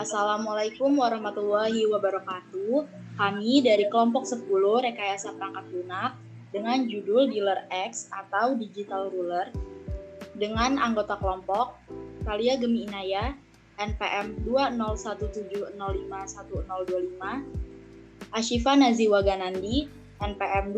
Assalamualaikum warahmatullahi wabarakatuh. Kami dari kelompok 10 Rekayasa Perangkat Lunak dengan judul Dealer X atau Digital Ruler dengan anggota kelompok Thalia Gemi Inaya NPM 20170511025, Ashifa Naziwa Ganandi NPM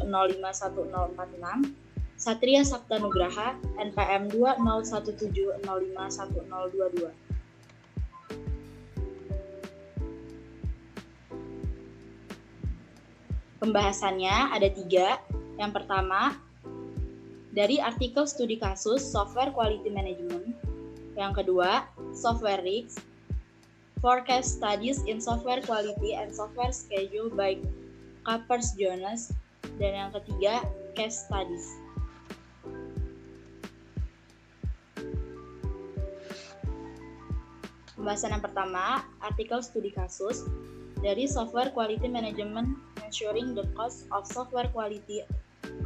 20170511046, Satria Sabta Nugraha NPM 20170511022. Pembahasannya ada 3. Yang pertama, dari artikel studi kasus Software Quality Management. Yang kedua, Software Risks, Forecast Studies in Software Quality and Software Schedule by Capers-Jones. Dan yang ketiga, Case Studies. Pembahasan yang pertama, artikel studi kasus dari Software Quality Management Ensuring the Cost of Software Quality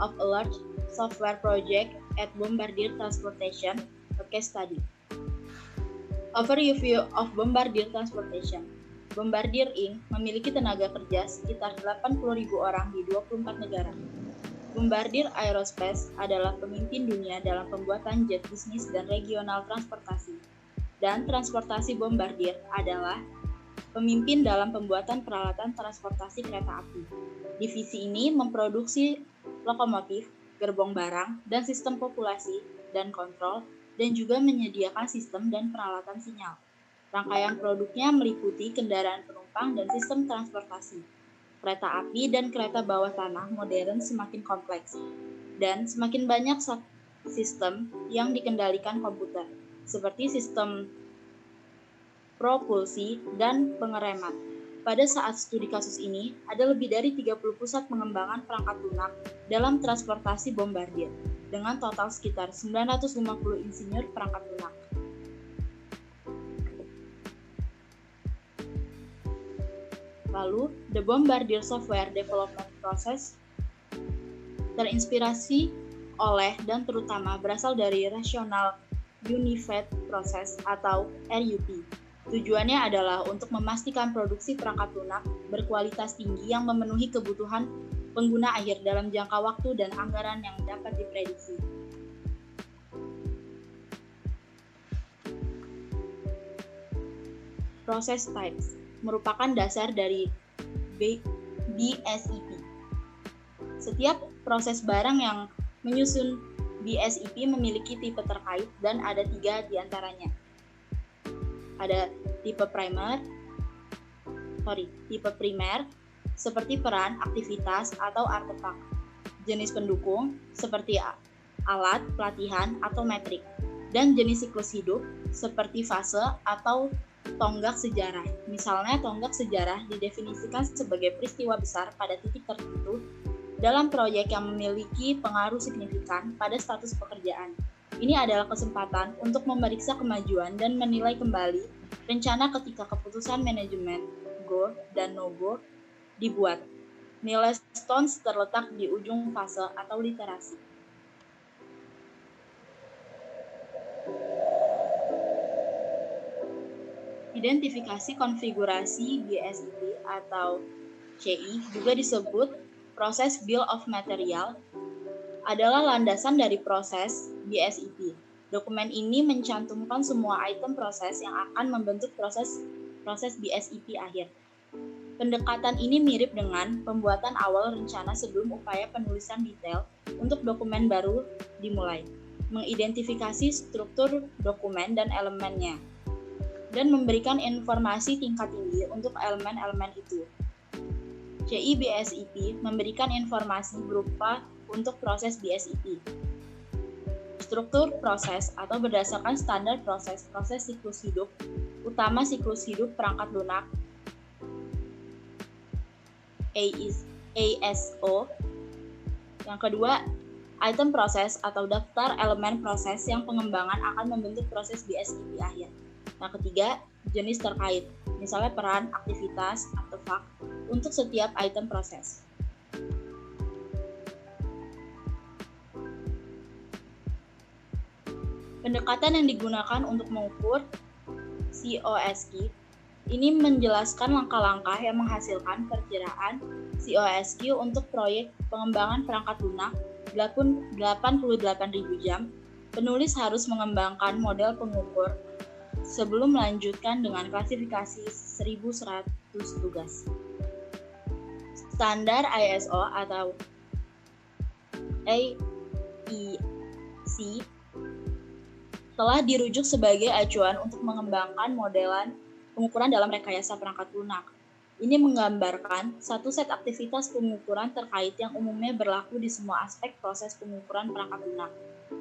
of a Large Software Project at Bombardier Transportation, a case study. Overview of Bombardier Transportation. Bombardier Inc. memiliki tenaga kerja sekitar 80.000 orang di 24 negara. Bombardier Aerospace adalah pemimpin dunia dalam pembuatan jet bisnis dan regional transportasi. Dan transportasi Bombardier adalah pemimpin dalam pembuatan peralatan transportasi kereta api. Divisi ini memproduksi lokomotif, gerbong barang, dan sistem populasi dan kontrol, dan juga menyediakan sistem dan peralatan sinyal. Rangkaian produknya meliputi kendaraan penumpang dan sistem transportasi. Kereta api dan kereta bawah tanah modern semakin kompleks, dan semakin banyak sistem yang dikendalikan komputer, seperti sistem propulsi, dan pengereman. Pada saat studi kasus ini, ada lebih dari 30 pusat pengembangan perangkat lunak dalam transportasi Bombardier, dengan total sekitar 950 insinyur perangkat lunak. Lalu, the Bombardier Software Development Process terinspirasi oleh dan terutama berasal dari Rational Unified Process atau RUP. Tujuannya adalah untuk memastikan produksi perangkat lunak berkualitas tinggi yang memenuhi kebutuhan pengguna akhir dalam jangka waktu dan anggaran yang dapat diprediksi. Process types merupakan dasar dari BSEP. Setiap proses barang yang menyusun BSEP memiliki tipe terkait dan ada 3 diantaranya. Ada tipe primer seperti peran, aktivitas, atau artefak. Jenis pendukung seperti alat, pelatihan, atau metrik. Dan jenis siklus hidup seperti fase atau tonggak sejarah. Misalnya tonggak sejarah didefinisikan sebagai peristiwa besar pada titik tertentu dalam proyek yang memiliki pengaruh signifikan pada status pekerjaan. Ini adalah kesempatan untuk memeriksa kemajuan dan menilai kembali rencana ketika keputusan manajemen go dan no-go dibuat. Milestones terletak di ujung fase atau literasi. Identifikasi konfigurasi BSEP atau CI juga disebut proses Bill of Material adalah landasan dari proses BSEP. Dokumen ini mencantumkan semua item proses yang akan membentuk proses BSEP akhir. Pendekatan ini mirip dengan pembuatan awal rencana sebelum upaya penulisan detail untuk dokumen baru dimulai, mengidentifikasi struktur dokumen dan elemennya, dan memberikan informasi tingkat tinggi untuk elemen-elemen itu. CI BSEP memberikan informasi berupa untuk proses BSEP. Struktur proses atau berdasarkan standar proses siklus hidup, utama siklus hidup perangkat lunak ASO. Yang kedua, item proses atau daftar elemen proses yang pengembangan akan membentuk proses BSEP akhir. Yang ketiga, jenis terkait, misalnya peran, aktivitas, artefak untuk setiap item proses. Pendekatan yang digunakan untuk mengukur COSQ. Ini menjelaskan langkah-langkah yang menghasilkan perkiraan COSQ untuk proyek pengembangan perangkat lunak 88.000 jam. Penulis harus mengembangkan model pengukur sebelum melanjutkan dengan klasifikasi 1.100 tugas. Standar ISO atau AEC telah dirujuk sebagai acuan untuk mengembangkan modelan pengukuran dalam rekayasa perangkat lunak. Ini menggambarkan satu set aktivitas pengukuran terkait yang umumnya berlaku di semua aspek proses pengukuran perangkat lunak,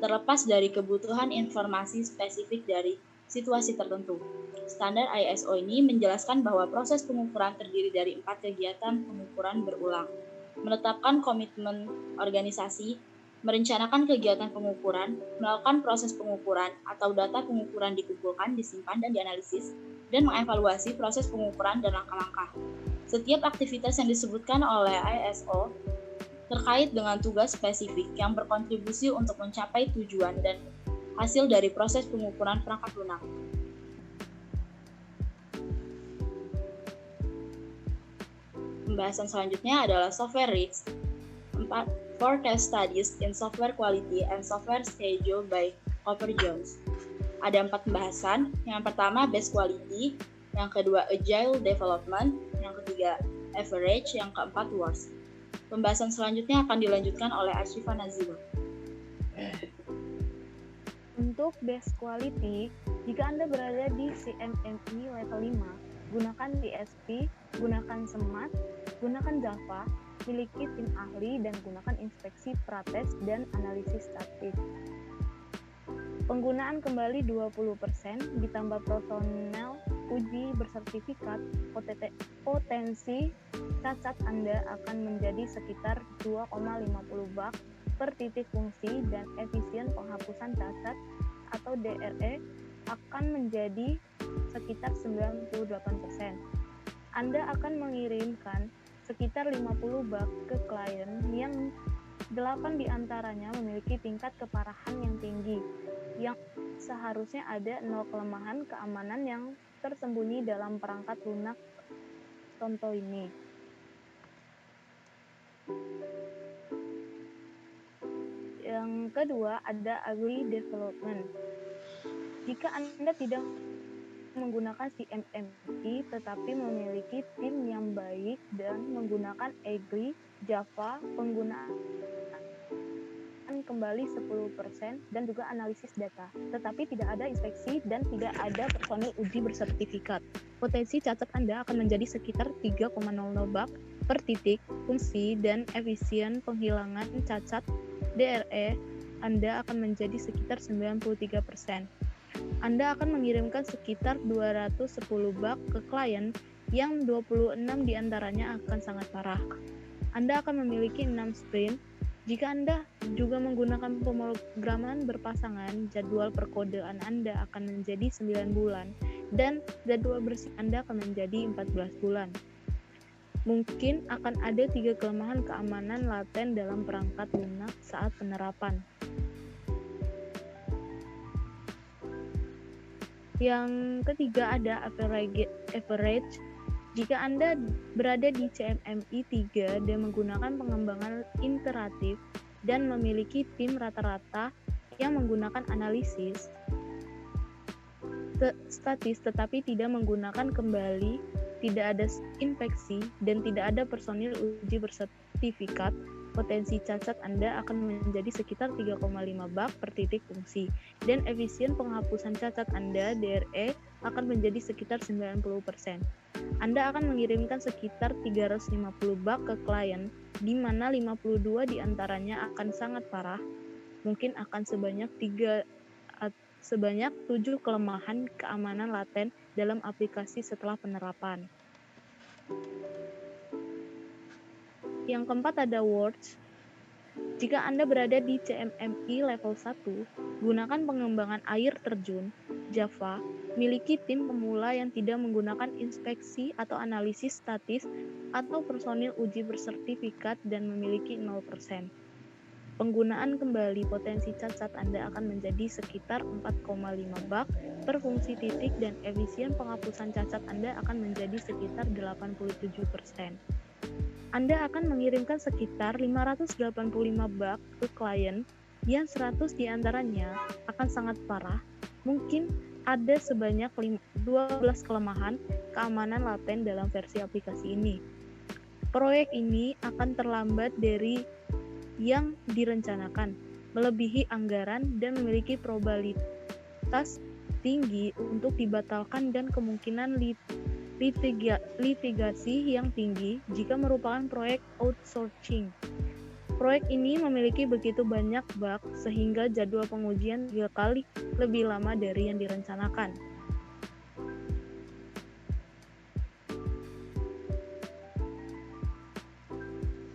terlepas dari kebutuhan informasi spesifik dari situasi tertentu. Standar ISO ini menjelaskan bahwa proses pengukuran terdiri dari 4 kegiatan pengukuran berulang. Menetapkan komitmen organisasi, merencanakan kegiatan pengukuran, melakukan proses pengukuran atau data pengukuran dikumpulkan, disimpan, dan dianalisis, dan mengevaluasi proses pengukuran dan langkah-langkah. Setiap aktivitas yang disebutkan oleh ISO terkait dengan tugas spesifik yang berkontribusi untuk mencapai tujuan dan hasil dari proses pengukuran perangkat lunak. Pembahasan selanjutnya adalah software REACH. 4 case studies in software quality and software schedule by Cooper Jones. Ada 4 pembahasan. Yang pertama best quality, yang kedua agile development, yang ketiga average, yang keempat worst. Pembahasan selanjutnya akan dilanjutkan oleh Ashifa Nazima. Untuk best quality, jika Anda berada di CMMI level 5, gunakan DSP, gunakan SMAT, gunakan Java, miliki tim ahli, dan gunakan inspeksi prates dan analisis statik. Penggunaan kembali 20%, ditambah personel uji bersertifikat, potensi cacat Anda akan menjadi sekitar 2,50 bug per titik fungsi, dan efisien penghapusan cacat atau DRE akan menjadi sekitar 98%. Anda akan mengirimkan sekitar 50 bug ke klien yang 8 diantaranya memiliki tingkat keparahan yang tinggi, yang seharusnya ada 0 kelemahan keamanan yang tersembunyi dalam perangkat lunak. Contoh ini. Yang kedua ada agile development. Jika Anda tidak menggunakan CMMI tetapi memiliki tim yang baik dan menggunakan agile, Java, penggunaan kembali 10% dan juga analisis data, tetapi tidak ada inspeksi dan tidak ada personil uji bersertifikat. Potensi cacat Anda akan menjadi sekitar 3,00 bug per titik fungsi, dan efisien penghilangan cacat DRE Anda akan menjadi sekitar 93%. Anda akan mengirimkan sekitar 210 bug ke klien yang 26 diantaranya akan sangat parah. Anda akan memiliki 6 sprint. Jika Anda juga menggunakan pemrograman berpasangan, jadwal perkodean Anda akan menjadi 9 bulan dan jadwal bersih Anda akan menjadi 14 bulan. Mungkin akan ada 3 kelemahan keamanan laten dalam perangkat lunak saat penerapan. Yang ketiga ada average. Jika Anda berada di CMMI 3 dan menggunakan pengembangan iteratif dan memiliki tim rata-rata yang menggunakan analisis statis tetapi tidak menggunakan kembali, tidak ada inspeksi, dan tidak ada personil uji bersertifikat, potensi cacat Anda akan menjadi sekitar 3,5 bug per titik fungsi, dan efisien penghapusan cacat Anda DRE akan menjadi sekitar 90%. Anda akan mengirimkan sekitar 350 bug ke klien, di mana 52 diantaranya akan sangat parah, mungkin akan sebanyak 7 kelemahan keamanan laten dalam aplikasi setelah penerapan. Yang keempat ada worst. Jika Anda berada di CMMI level 1, gunakan pengembangan air terjun, Java, miliki tim pemula yang tidak menggunakan inspeksi atau analisis statis atau personil uji bersertifikat dan memiliki 0%. Penggunaan kembali potensi cacat Anda akan menjadi sekitar 4,5 bug per fungsi titik dan efisien penghapusan cacat Anda akan menjadi sekitar 87%. Anda akan mengirimkan sekitar 585 bug ke klien yang 100 diantaranya akan sangat parah. Mungkin ada sebanyak 12 kelemahan keamanan laten dalam versi aplikasi ini. Proyek ini akan terlambat dari yang direncanakan, melebihi anggaran, dan memiliki probabilitas tinggi untuk dibatalkan dan kemungkinan litigasi yang tinggi jika merupakan proyek outsourcing. Proyek ini memiliki begitu banyak bug sehingga jadwal pengujian 3 kali lebih lama dari yang direncanakan.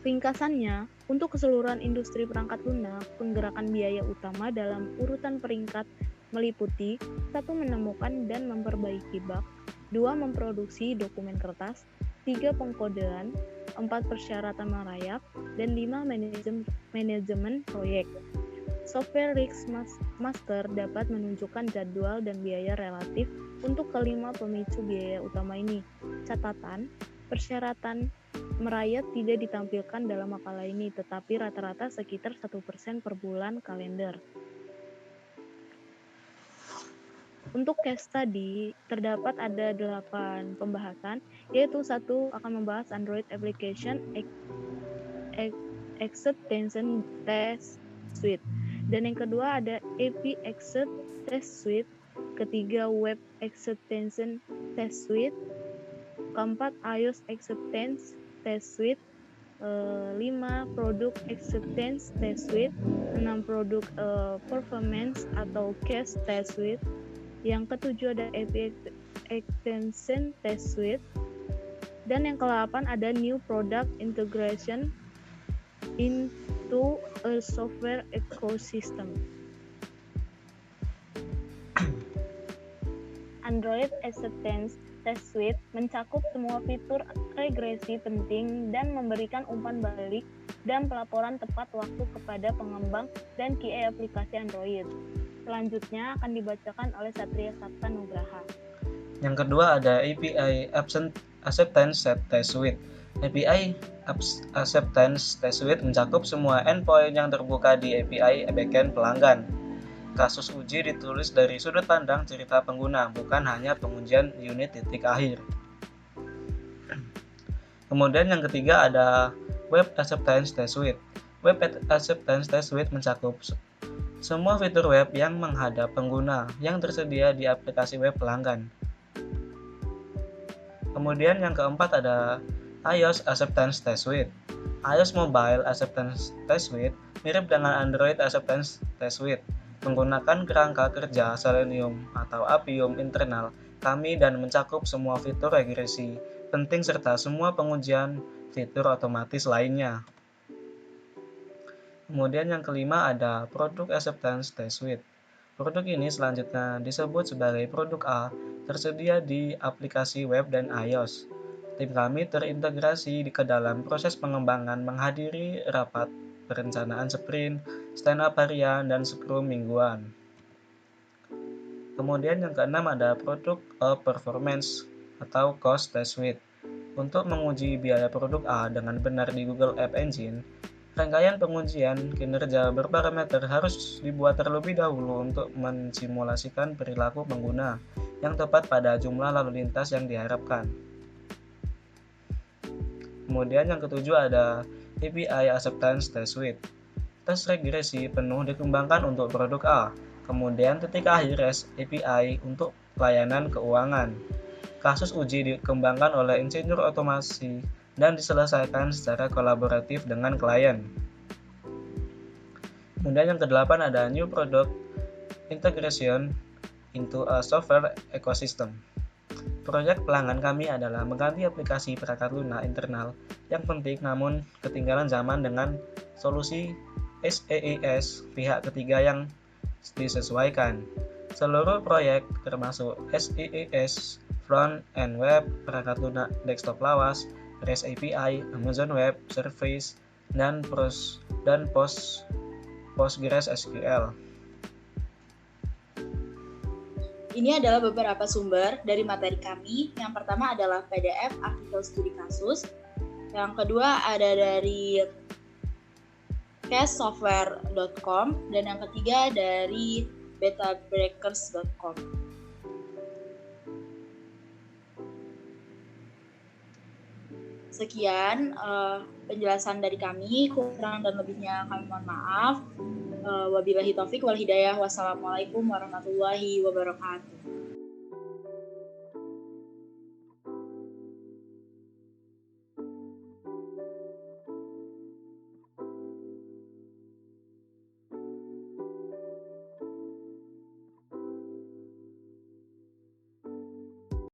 Ringkasannya, untuk keseluruhan industri perangkat lunak, penggerakan biaya utama dalam urutan peringkat meliputi 1. Menemukan dan memperbaiki bug, 2. Memproduksi dokumen kertas, 3. Pengkodean, 4. Persyaratan merayap, dan 5. Manajemen proyek. Software Risk Master dapat menunjukkan jadwal dan biaya relatif untuk kelima pemicu biaya utama ini. Catatan, persyaratan merayap tidak ditampilkan dalam makalah ini, tetapi rata-rata sekitar 1% per bulan kalender. Untuk case study, terdapat ada 8 pembahasan, yaitu 1 akan membahas Android Application Acceptance Test Suite, dan yang kedua ada API Acceptance Test Suite, ketiga Web Acceptance Test Suite, keempat iOS Acceptance Test Suite, 5 Product Acceptance Test Suite, 6 Product Performance atau Case Test Suite, yang ketujuh ada API Extension Test Suite, dan yang ke-8 ada New Product Integration into a Software Ecosystem. Android Acceptance Test Suite mencakup semua fitur regresi penting dan memberikan umpan balik dan pelaporan tepat waktu kepada pengembang dan QA aplikasi Android. Selanjutnya akan dibacakan oleh Satria Sabta Nugraha. Yang kedua ada API Acceptance Test Suite. API Acceptance Test Suite mencakup semua endpoint yang terbuka di API backend pelanggan. Kasus uji ditulis dari sudut pandang cerita pengguna, bukan hanya pengujian unit titik akhir. Kemudian yang ketiga ada Web Acceptance Test Suite. Web Acceptance Test Suite mencakup semua fitur web yang menghadap pengguna yang tersedia di aplikasi web pelanggan. Kemudian yang keempat ada iOS Acceptance Test Suite. iOS Mobile Acceptance Test Suite mirip dengan Android Acceptance Test Suite, menggunakan kerangka kerja Selenium atau Appium internal kami dan mencakup semua fitur regresi penting serta semua pengujian fitur otomatis lainnya. Kemudian yang kelima ada Product Acceptance Test Suite. Produk ini selanjutnya disebut sebagai produk A, tersedia di aplikasi web dan iOS. Tim kami terintegrasi ke dalam proses pengembangan, menghadiri rapat perencanaan sprint, stand-up harian, dan scrum mingguan. Kemudian yang keenam ada Product Performance atau Cost Test Suite. Untuk menguji biaya produk A dengan benar di Google App Engine, rangkaian pengujian kinerja berparameter harus dibuat terlebih dahulu untuk mensimulasikan perilaku pengguna yang tepat pada jumlah lalu lintas yang diharapkan. Kemudian yang ketujuh ada API Acceptance Test Suite. Tes regresi penuh dikembangkan untuk produk A, kemudian titik akhir REST API untuk layanan keuangan. Kasus uji dikembangkan oleh insinyur otomasi dan diselesaikan secara kolaboratif dengan klien. Kemudian yang kedelapan ada New Product Integration into a Software Ecosystem. Proyek pelanggan kami adalah mengganti aplikasi perangkat lunak internal yang penting namun ketinggalan zaman dengan solusi SaaS pihak ketiga yang disesuaikan. Seluruh proyek termasuk SaaS, front end web, perangkat lunak desktop lawas, REST API, Amazon Web Service, dan post PostgreSQL. Ini adalah beberapa sumber dari materi kami. Yang pertama adalah PDF artikel studi kasus. Yang kedua ada dari cashsoftware.com dan yang ketiga dari betabreakers.com. Sekian penjelasan dari kami, kurang dan lebihnya kami mohon maaf. Wabillahi taufik wal hidayah. Wassalamualaikum warahmatullahi wabarakatuh.